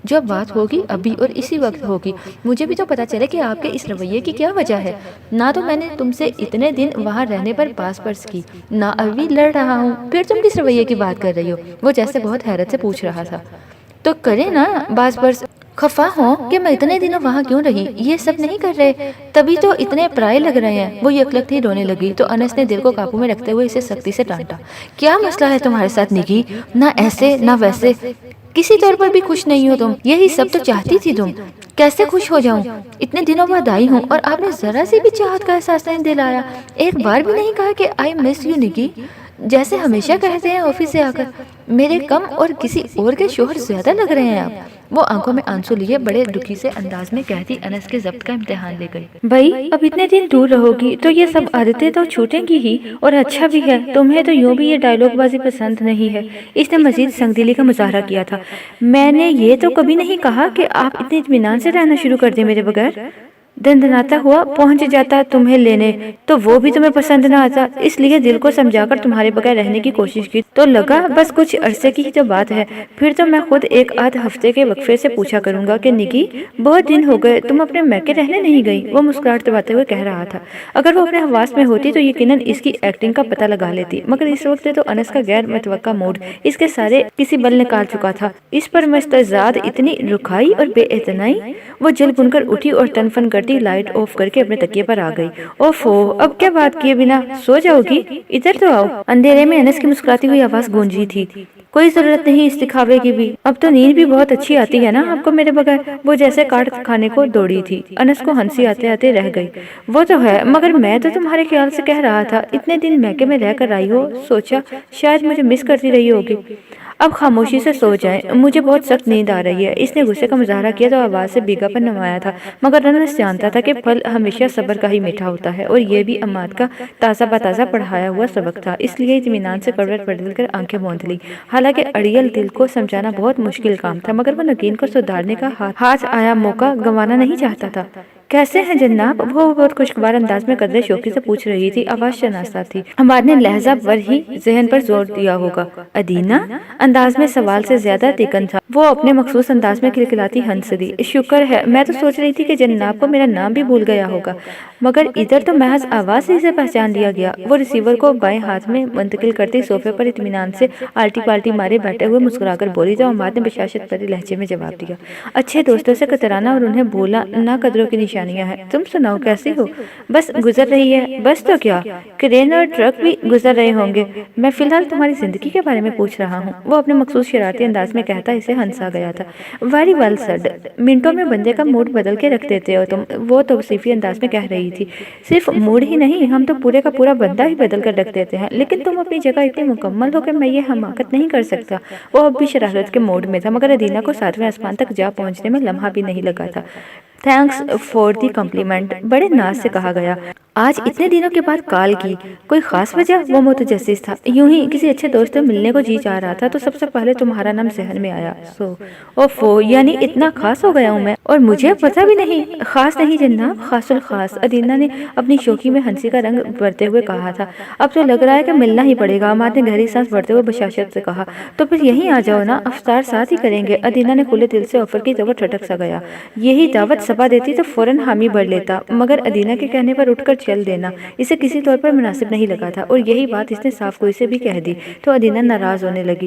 جب بات ہوگی ابھی اور اسی وقت ہوگی۔ مجھے بھی تو پتا چلے کہ آپ کے اس رویے کی کیا وجہ ہے۔ نہ تو میں نے تم سے اتنے دن وہاں رہنے پر باس پرس کی، نہ ابھی لڑ رہا ہوں، پھر تم کس رویے کی بات کر رہی ہو؟ وہ جیسے بہت حیرت سے پوچھ رہا تھا۔ تو کریں نا باس پرس، خفا ہوں کہ میں اتنے دنوں وہاں کیوں رہی، یہ سب نہیں کر رہے، تبھی تو اتنے پرائے لگ رہے ہیں۔ وہ یکلخت ہی رونے لگی تو انس نے دل کو قابو میں رکھتے ہوئے اسے سختی سے ڈانٹا۔ کیا مسئلہ ہے تمہارے ساتھ نگی؟ نہ ایسے نہ ویسے، کسی طور پر بھی خوش نہیں ہو تم، یہی سب تو چاہتی تھی تم۔ کیسے خوش ہو جاؤں؟ اتنے دنوں بعد آئی ہوں اور آپ نے ذرا سی بھی چاہت کا احساس نہیں دلایا، ایک بار بھی نہیں کہا کہ آئی مس یو نگی، جیسے ہمیشہ کہتے ہیں آفس سے آ کر۔ میرے کم اور کسی اور کے شوہر زیادہ لگ رہے ہیں آپ۔ وہ آنکھوں میں آنسو لیے بڑے دکھی سے انداز میں کہتی انس کے ضبط کا امتحان لے گئی۔ بھائی اب اتنے دن دور رہو گی تو یہ سب عادتیں تو چھوٹیں گی ہی، اور اچھا بھی ہے، تمہیں تو یوں بھی یہ ڈائیلاگ بازی پسند نہیں ہے۔ اس نے مزید سنگدلی کا مظاہرہ کیا تھا۔ میں نے یہ تو کبھی نہیں کہا کہ آپ اتنے اطمینان سے رہنا شروع کر دیں میرے بغیر۔ دندناتا ہوا پہنچ جاتا تمہیں لینے تو وہ بھی تمہیں پسند نہ آتا، اس لیے دل کو سمجھا کر تمہارے بغیر رہنے کی کوشش کی تو لگا بس کچھ عرصے کی ہی تو بات ہے، پھر تو میں خود ایک آدھ ہفتے کے وقفے سے پوچھا کروں گا کہ نگی بہت دن ہو گئے تم اپنے میکے رہنے نہیں گئی۔ وہ مسکراہٹ دباتے ہوئے کہہ رہا تھا۔ اگر وہ اپنے حواس میں ہوتی تو یقیناً اس کی ایکٹنگ کا پتہ لگا لیتی، مگر اس وقت تو انس کا غیر متوقع موڈ اس کے سارے کسی بل نکال چکا تھا۔ اس پر مستزاد اتنی رکھائی اور بے اعتنائی، وہ جل بن کر اٹھی اور تن فن کرتی لائٹ آف کر کے اپنے تکیے پر آ گئی۔ اوفو اب کیا بات کیے بنا سو جاؤ گی؟ ادھر تو آؤ۔ اندھیرے میں انس کی مسکراتی ہوئی آواز گونجی تھی۔ کوئی ضرورت نہیں اس دکھاوے کی بھی، اب تو نیند بھی بہت اچھی آتی ہے نا آپ کو میرے بغیر۔ وہ جیسے کاٹ کھانے کو دوڑی تھی۔ انس کو ہنسی آتے آتے رہ گئی۔ وہ تو ہے، مگر میں تو تمہارے خیال سے کہہ رہا تھا، اتنے دن میکے میں رہ کر آئی ہو، سوچا شاید مجھے مس کرتی رہی ہوگی۔ اب خاموشی سے سو جائیں، مجھے بہت سخت نیند آ رہی ہے۔ اس نے غصے کا مظاہرہ کیا تو آواز سے بھیگا پن نمایا تھا، مگر انس جانتا تھا کہ پھل ہمیشہ صبر کا ہی میٹھا ہوتا ہے، اور یہ بھی اماد کا تازہ بتازہ پڑھایا ہوا سبق تھا۔ اس لیے اطمینان سے کروٹ بدل کر آنکھیں موند لی۔ حالانکہ اڑیل دل کو سمجھانا بہت مشکل کام تھا، مگر وہ نگین کو سدھارنے کا ہاتھ آیا موقع گنوانا نہیں چاہتا تھا۔ کیسے ہیں جناب؟ وہ بہت خوشگوار انداز میں قدرے شوقی سے پوچھ رہی تھی۔ آواز شناسا تھی۔ اماد نے لہجہ ور ہی ذہن پر زور دیا ہوگا۔ ادینہ؟ انداز میں سوال سے زیادہ تیکن تھا۔ وہ اپنے مخصوص انداز میں کھلکھلاتی ہنس دی۔ شکر ہے، میں تو سوچ رہی تھی کہ جناب کو میرا نام بھی بھول گیا ہوگا، مگر ادھر تو محض آواز ہی سے پہچان لیا گیا۔ وہ ریسیور کو بائیں ہاتھ میں منتقل کرتی صوفے پر اطمینان سے آلٹی پالٹی مارے بیٹھے ہوئے مسکرا کر بولی تو اماد نے بشاشت بھرے لہجے میں جواب دیا۔ اچھے دوستوں سے کترانا اور انہیں بھولا نہ قدروں کی نشانیاں ہیں۔ تم سناؤ کیسی ہو؟ بس گزر رہی ہے۔ بس تو کیا، کرین اور ٹرک بھی گزر رہے ہوں گے، میں فی الحال تمہاری زندگی کے بارے میں پوچھ رہا ہوں۔ وہ اپنے مخصوص شرارتی انداز میں کہتا اسے ہنسا گیا تھا۔ ویری ویل سیڈ، منٹوں میں بندے کا موڈ بدل کے رکھ دیتے ہو تم، وہ توصیفی انداز میں کہہ رہی تھی۔ صرف موڈ ہی نہیں، ہم تو پورے کا پورا بندہ ہی بدل کر رکھ دیتے ہیں، لیکن تم اپنی جگہ اتنی مکمل ہو کہ میں یہ حماقت نہیں کر سکتا۔ وہ اب بھی شرارت کے موڈ میں تھا، مگر ادینہ کو 7ویں آسمان تک جا پہنچنے میں لمحہ بھی نہیں لگا تھا۔ تھینکس فار دی کمپلیمنٹ، بڑے ناز سے کہا گیا۔ آج اتنے دنوں کے بعد کال کی، کوئی خاص وجہ؟ وہ متجسس تھا۔ یوں ہی کسی اچھے دوست سے ملنے کو جی چاہ رہا تھا تو سب سے پہلے تمہارا نام ذہن میں آیا۔ اوفو، یعنی اتنا خاص ہو گیا ہوں میں اور مجھے پتہ بھی نہیں؟ خاص نہیں جناب، خاص الخاص، ادینہ نے اپنی شوخی میں ہنسی کا رنگ بھرتے ہوئے کہا تھا۔ اب تو لگ رہا ہے کہ ملنا ہی پڑے گا، اماد نے گہری سانس بھرتے ہوئے بشاشت سے کہا۔ تو پھر یہیں آ جاؤ نا، افطار ساتھ ہی کریں گے۔ ادینہ نے کھلے دل سے آفر کی تو وہ ٹھٹک سا گیا۔ یہی دعوت صبا دیتی تو فوراً حامی بھر لیتا، مگر ادینہ کے کہنے پر اٹھ کر چل دینا اسے کسی طور پر مناسب نہیں لگا تھا، اور یہی بات اس نے صاف گوئی سے بھی کہہ دی تو ادینہ ناراض ہونے لگی۔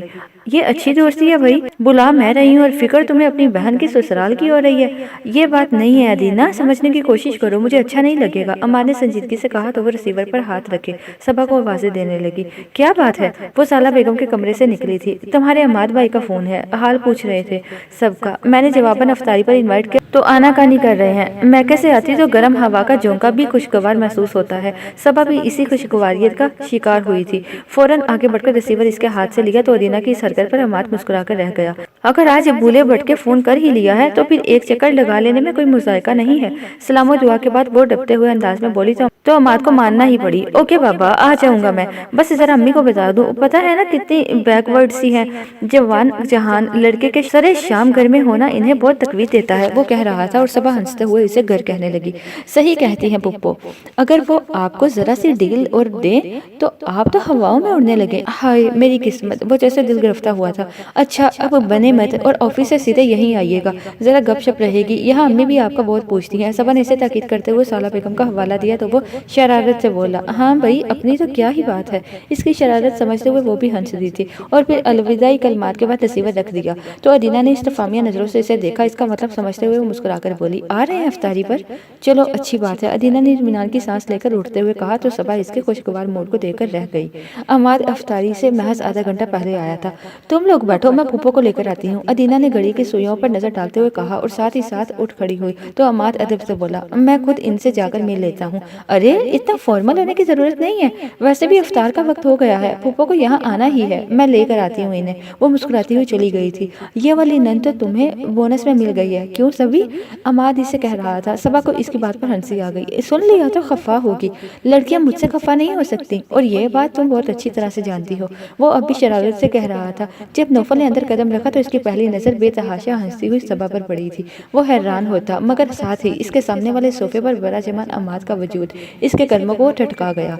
یہ اچھی دوستی ہے بھائی، بلا میں رہی ہوں اور فکر تمہیں اپنی بہن کی سسرال کی ہو رہی ہے۔ یہ بات نہیں ہے ادینہ، سمجھنے کی کوشش کرو، مجھے اچھا نہیں لگے گا، اماد نے سنجیدگی سے کہا تو وہ ریسیور پر ہاتھ رکھے صبا کو آوازیں دینے لگی۔ کیا بات ہے؟ وہ سالہ بیگم کے کمرے سے نکلی تھی۔ تمہارے اماد بھائی کا فون ہے، حال پوچھ رہے تھے سب کا، میں نے جواباً افطاری پر انوائٹ کیا तो आनाकानी कर रहे हैं। मैके से आती तो गर्म हवा का झोंका भी खुशगवार महसूस होता है। सबा भी इसी खुशगवारियत का शिकार हुई थी। फौरन आगे बढ़कर रिसीवर इसके हाथ से लिया तो अदीना की इस हरकत पर अमाद मुस्कुराकर रह गया। अगर आज भूले भटके फोन कर ही लिया है तो फिर एक चक्कर लगा लेने में कोई मुज़ायका नहीं है। सलाम और दुआ के बाद वो डरते हुए अंदाज में बोली तो अमाद को मानना ही पड़ी। ओके बाबा, आ जाऊंगा मैं, बस जरा अम्मी को बता दूं। पता है ना कितनी बैकवर्ड सी है। जवान जहान लड़के के सरे शाम घर में होना इन्हें बहुत तकलीफ देता है, वो कह रहा था और सबा हंसते हुए इसे घर कहने लगी। सही कहती हैं पुप्पो, अगर वो आपको जरा सी डील और दे तो आप तो हवाओं में उड़ने लगे। हाय मेरी किस्मत, वो जैसे दिल गिरफ्तार हुआ था। अच्छा अब बने मत और ऑफिस से सीधे यहीं आइएगा, जरा गपशप रहेगी। यहाँ अम्मी भी आपका बहुत पूछती हैं। सबा ने इसे ताकीद करते हुए साला बेगम का हवाला दिया तो वो शरारत से बोला, हाँ भाई अपनी तो क्या ही बात है। इसकी शरारत समझते हुए वो भी हंस दी थी और फिर अलविदाई कलमात के बाद रिसीवर रख दिया। तो अदीना ने इस्तफामिया नजरों से इसे देखा। इसका मतलब समझते हुए वो मुस्कुराकर बोली, आ रहे हैं अफ्तारी पर? चलो अच्छी बात है। अदीना ने इत्मीनान की सांस लेकर उठते हुए कहा तो सबा इसके खुशगवार मूड को देखकर रह गई। अमाद अफ्तारी से महज आधा घंटा पहले आया था। तुम लोग बैठो, मैं फूफो को लेकर आती हूँ, अदीना ने घड़ी की सुइयों पर नजर डालते हुए कहा और साथ ही साथ उठ खड़ी हुई। तो अमाद अदब से बोला, मैं खुद इनसे जाकर मिल लेता हूँ। अरे इतना फॉर्मल होने की जरूरत नहीं है, वैसे भी इफ्तार का वक्त हो गया है, फूफो को यहाँ आना ही है, मैं लेकर आती हूँ इन्हें। वो मुस्कुराती हुई चली गई थी। ये वाली नन तो तुम्हें बोनस में मिल गई है, क्यों सभी? अमाद इसे कह रहा था। सबा को इसकी बात पर हंसी आ गई। सुन लिया तो खफा होगी, लड़कियां मुझसे खफा नहीं हो सकती और ये बात तुम बहुत अच्छी तरह से जानती हो, वो अब भी शरारत से कह रहा था। जब नौफल ने अंदर कदम रखा तो इसकी पहली नजर बेतहाशा हंसती हुई सबा पर पड़ी थी। वो हैरान होता मगर साथ ही इसके सामने वाले सोफे पर बड़ा जमान अमाद का वजूद इसके कदमों को ठटका गया।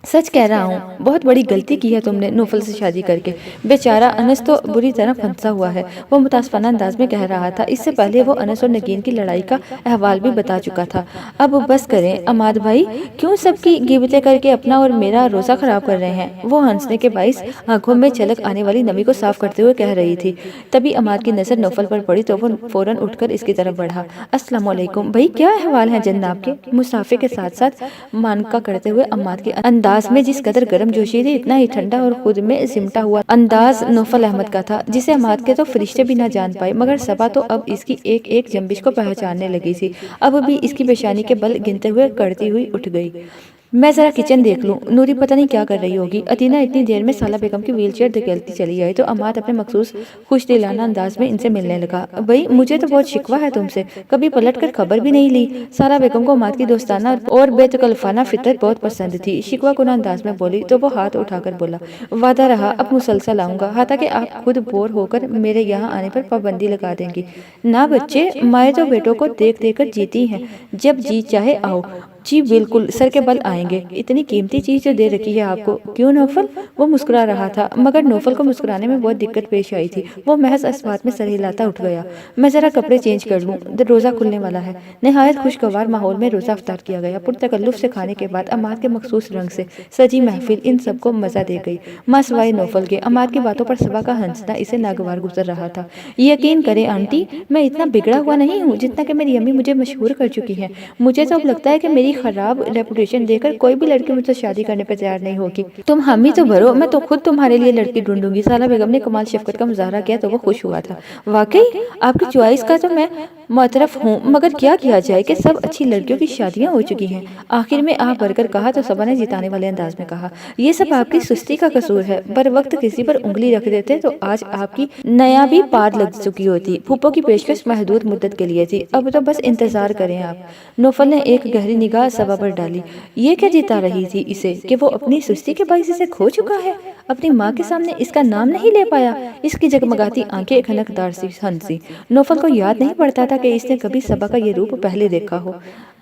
सच कह रहा हूँ, बहुत बड़ी गलती की है तुमने नौफल से शादी करके। बेचारा अनस तो बुरी तरह फंसा हुआ है, वो मुतासफाना अंदाज में कह रहा था। इससे पहले वो अनस और नगीन की लड़ाई का अहवाल भी बता चुका था। अब बस करें अमाद भाई, क्यों सबकी गिबतें करके अपना और मेरा रोज़ा खराब कर रहे हैं? वो हंसने के बाइस आंखों में छलक आने वाली नमी को साफ करते हुए कह रही थी। तभी अमाद की नजर नौफल पर पड़ी तो वो फौरन उठकर इसकी तरफ बढ़ा। अस्सलाम वालेकुम भाई, क्या अहवाल है जनाब के? मुसाफे के साथ साथ मानका करते हुए अमाद के अंदाज में जिस कदर गर्म जोशी थी, इतना ही ठंडा और खुद में सिमटा हुआ अंदाज नौफल अहमद का था, जिसे अमाद के तो फरिश्ते भी ना जान पाए। मगर सबा तो अब इसकी एक एक जंबिश को पहचानने लगी थी। अब भी इसकी पेशानी के बल गिनते हुए करती हुई उठ गई। मैं जरा किचन देख लूं, नूरी पता नहीं क्या कर रही होगी। अदीना इतनी देर में साला बेगम की व्हीलचेयर धकेलती चली आई तो अमाद अपने मखसूस खुश दिलाना अंदाज में इनसे मिलने लगा। भाई मुझे तो बहुत शिकवा है तुमसे, कभी पलट कर खबर भी नहीं ली। साला बेगम को अमाद की दोस्ताना और बेतकल्फाना फितरत बहुत पसंद थी। शिकवा कुना अंदाज में बोली तो वो हाथ उठाकर बोला, वादा रहा अब मुसलसल आऊंगा, हालांकि आप खुद बोर होकर मेरे यहाँ आने पर पाबंदी लगा देंगी। ना बच्चे, माए तो बेटों को देख देख कर जीती हैं, जब जी चाहे आओ। जी बिल्कुल, सर के बल आएंगे। इतनी कीमती चीज जो दे रखी है आपको। क्यों नौफल? वो मुस्कुरा रहा था मगर नौफल को मुस्कुराने में बहुत दिक्कत पेश आई थी। वो महज अस्वाद में सर हिलाता उठ गया। मैं जरा कपड़े चेंज कर लूं, रोजा खुलने वाला है। निहायत खुशगवार माहौल में रोजा अफ्तार किया गया। पुरतकल्लुफ से खाने के बाद अमाद के मखसूस रंग से सजी महफिल इन सबको मजा दे गई। मां सिवाय नौफल के। अमाद की बातों पर सबा का हंसना इसे नागवार गुजर रहा था। यकीन करें आंटी, मैं इतना बिगड़ा हुआ नहीं हूँ जितना कि मेरी अम्मी मुझे मशहूर कर चुकी है। मुझे तो अब लगता है कि मेरी खराब रेपुटेशन देकर कोई भी लड़की मुझसे शादी करने पर तैयार नहीं होगी। तुम हामी तो भरो, मैं तो खुद तुम्हारे लिए लड़की ढूंढूंगी। साला बेगम ने कमाल शफकत का मुजाहरा किया तो वो खुश हुआ था। वाकई आपकी चॉइस का तो मैं मुतरफ हूँ, मगर क्या किया जाए कि सब अच्छी लड़कियों की शादियां हो चुकी हैं। आखिर में आप भरकर कहा तो सबा ने जिताने वाले अंदाज में कहा, ये सब आपकी सुस्ती का कसूर है। बर वक्त किसी पर उंगली रख देते तो आज आपकी नया भी पार लग चुकी होती। फूफो की पेशकश महदूद मुद्दत के लिए थी, अब तो बस इंतजार करें आप। नौफल ने एक गहरी निगाह सबा पर डाली। ये क्या जिता रही थी इसे कि वो अपनी सुस्ती के बाइस इसे खो चुका है। अपनी माँ के सामने इसका नाम नहीं ले पाया। इसकी जगमगाती आंखें खनकदार सी हंसी। नौफल को याद नहीं पड़ता था कि इसने कभी सबा का ये रूप पहले देखा हो।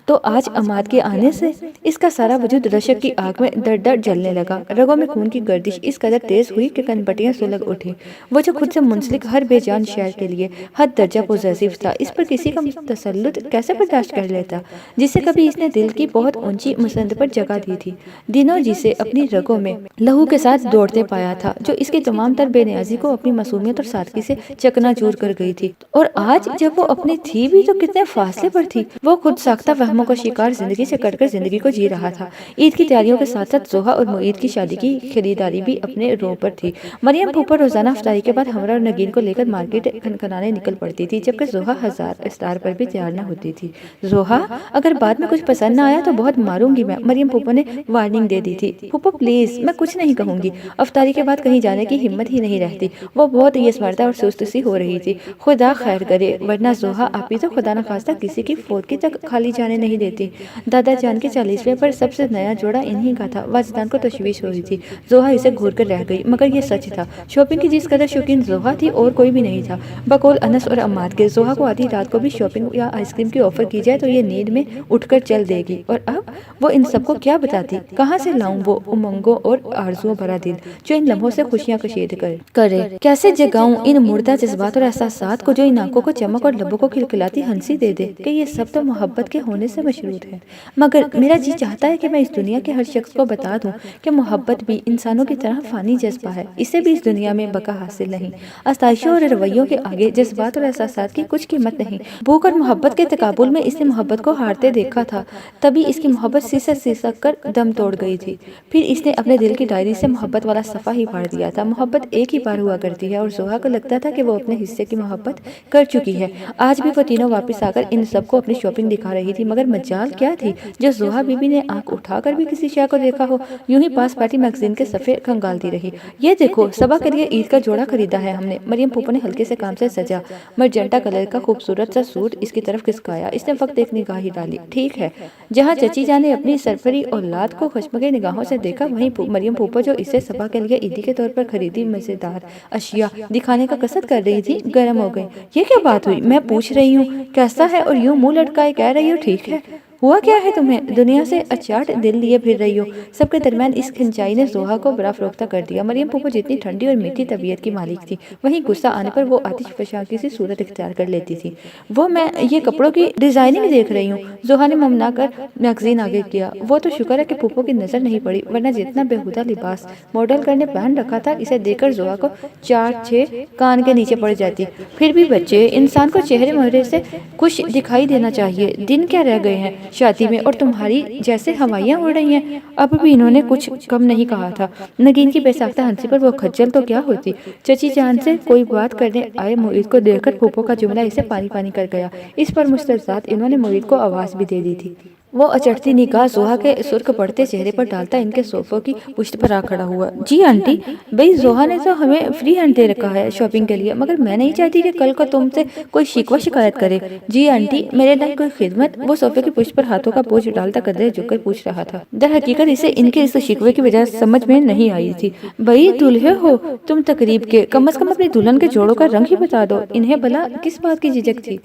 तो आज अमाद के आने से इसका सारा वजूद रशक की आग में दर दर जलने लगा। रगों में खून की गर्दिश इस कदर तेज हुई कि कनपटियां सुलग उठी। वो जो खुद से मुंसलिक हर बेजान शहर के लिए हद दर्जा पोजेसिव था, इस पर किसी का तसल्लुत कैसे बर्दाश्त कर लेता, जिसे कभी इसने दिल की बहुत ऊंची मुसंद पर जगह दी थी। दिनों जिसे अपनी रगों में लहू के साथ दौड़ते पाया था, जो इसकी तमाम तर बेनियाजी को अपनी मासूमियत और सादगी से चकनाचूर कर गई थी। और आज जब वो अपनी थी भी तो कितने फासले पर थी। वो खुद साख्ता वहमों का शिकार जिंदगी से कटकर जिंदगी को जी रहा था। ईद की तैयारियों के साथ साथ जोहा और मुईद की शादी की खरीदारी भी अपने रो पर थी। मरियम फूफा रोजाना इफ्तारी के बाद हमरा और नगीन को लेकर मार्केट खनखनाने निकल पड़ती थी, जबकि जोहा हजार इफ्तार पर भी तैयार न होती थी। जोहा, अगर बाद में कुछ पसंद न आया तो बहुत मारूंगी मैं, मरियम फूफा ने वार्निंग दे दी थी। फूफा प्लीज, मैं कुछ नहीं कहूंगी। इफ्तारी के बाद कहीं जाने की हिम्मत ही नहीं रहती। वो बहुत ही स्मरता और सुस्त सी हो रही थी। खुदा खैर करे, वरना जोहा आप ही तो खुदा न खास्ता किसी की फोटकी तक खाली जाने नहीं देती। दादा जान के 40वें पर सबसे नया जोड़ा इन्हीं का था। वाजिदान को तशवीश हो रही थी। जोहा इसे घूर कर रह गई, मगर ये सच था। शॉपिंग की जिस कदर शौकीन जोहा थी और कोई भी नहीं था। बकौल अनस और अम्माद के, जोहा को आधी रात को भी शॉपिंग या आइसक्रीम की ऑफर की जाए तो ये नींद में उठकर चल देगी। और अब वो इन सबको क्या बताती? कहाँ से लाऊं वो उमंगों और आरजुओं भरा दिल जो इन लम्हों से खुशियां कशीद करे? कैसे जगाऊं इन मुर्दा जज्बात और एहसासात को जो इन आंखों को चमक और लबों को खिलखिलाती हंसी दे दे कि ये सब तो मोहब्बत के होने से मशरूत है। मगर मेरा जी चाहता है कि मैं इस दुनिया के हर शख्स को बता दूं कि मोहब्बत भी इंसानों की तरह फानी जज्बा है। इसे भी इस दुनिया में बका हासिल नहीं। आस्ताइशों और रवैयों के आगे जज्बात और एहसासात की कुछ कीमत नहीं। भूख और मोहब्बत के तकाबुल में इसने मोहब्बत को हारते देखा था, तभी इसकी मोहब्बत सिसक कर दम तोड़ गई थी। फिर इसने अपने दिल की डायरी से मोहब्बत वाला सफ़ा ही फाड़ दिया था। मोहब्बत एक ही बार हुआ करती है और जोहा को लगता था कि वो अपने हिस्से की मोहब्बत कर चुकी है। आज भी वो तीनों वापस आकर इन सबको अपनी शॉपिंग दिखा रही थी, मगर मजाल क्या थी जो जोहा बीबी ने आंख उठाकर भी किसी शय को देखा हो। यूं ही पास बैठी मैगजीन के सफ़े खंगालती रही। ये देखो, सबा के लिए ईद का जोड़ा खरीदा है हमने। मरियम फूफा ने हल्के से काम से सजा मरजेंटा कलर का खूबसूरत सा सूट इसकी तरफ खिसकाया। इसने वक्त एक निगाह ही डाली। ठीक है, जहाँ चची जान ने अपनी सरफरी औलाद को खुशमगे निगाहों से देखा, वहीं मरियम फूफा जो इसे सबा के लिए ईदी के तौर पर खरीदी मजेदार अशिया दिखाने का कसरत कर रही थी, गर्म हो गई। ये क्या बात हुई? मैं पूछ रही हूँ कैसा है और यूं मुंह लटकाए कह रही हो ठीक है। हुआ क्या है तुम्हें? दुनिया से अचाट दिल लिए फिर रही हो। सबके दरमियान इस खिंचाई ने जोहा को बड़ा फरोख्ता कर दिया। मरियम फूफा जितनी ठंडी और मीठी तबीयत की मालिक थी, वहीं गुस्सा आने पर वो आतिश फशाकी सी सूरत इख्तियार कर लेती थी। वो मैं ये कपड़ों की डिजाइनिंग देख रही हूँ। जोहा ने ममना कर मैगजीन आगे किया। वो तो शुक्र है कि फूफो की नजर नहीं पड़ी, वरना जितना बेहुदा लिबास मॉडल करने पहन रखा था, इसे देखकर जोहा को 4-6 कान के नीचे पड़ जाती। फिर भी बच्चे, इंसान को चेहरे मोहरे से खुश दिखाई देना चाहिए। दिन क्या रह गए हैं शादी में और तुम्हारी जैसे हवाइयाँ उड़ रही हैं। अब भी इन्होंने कुछ कम नहीं कहा था। नगीन की बेसाख्ता हंसी पर वो खज्जल तो क्या होती। चची जान से कोई बात करने आए मुईद को देखकर फूफो का जुमला इसे पानी पानी कर गया। इस पर मुस्तज़ात इन्होंने मुईद को आवाज भी दे दी थी। वो अचटती निगाह जोहा के सुर्ख पड़ते चेहरे पर डालता इनके सोफों की पुश्त पर आ खड़ा हुआ। जी आंटी, भाई जोहा ने तो हमें फ्री हैंड दे रखा है शॉपिंग के लिए, मगर मैं नहीं चाहती कि कल को तुमसे कोई शिकवा शिकायत करे। जी आंटी, मेरे लिए कोई खिदमत? वो सोफे की पुश्त पर हाथों का बोझ डालता कदरे झुककर पूछ रहा था। दर हकीकत इसे इनके इस शिकवे की वजह समझ में नहीं आई थी। भाई दूल्हे हो तुम तकरीब के, कम से कम अपनी दुल्हन के जोड़ों का रंग ही बता दो। इन्हें भला किस बात की झिझक थी?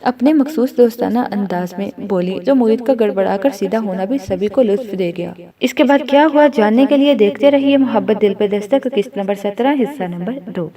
अपने मखसूस दोस्ताना अंदाज में बोली, जो मुईद का गड़बड़ाकर सीधा होना भी सभी को लुत्फ दे गया। इसके बाद क्या हुआ जानने के लिए देखते रहिए मोहब्बत दिल पे दस्तक, किस्त नंबर 17, हिस्सा नंबर 2।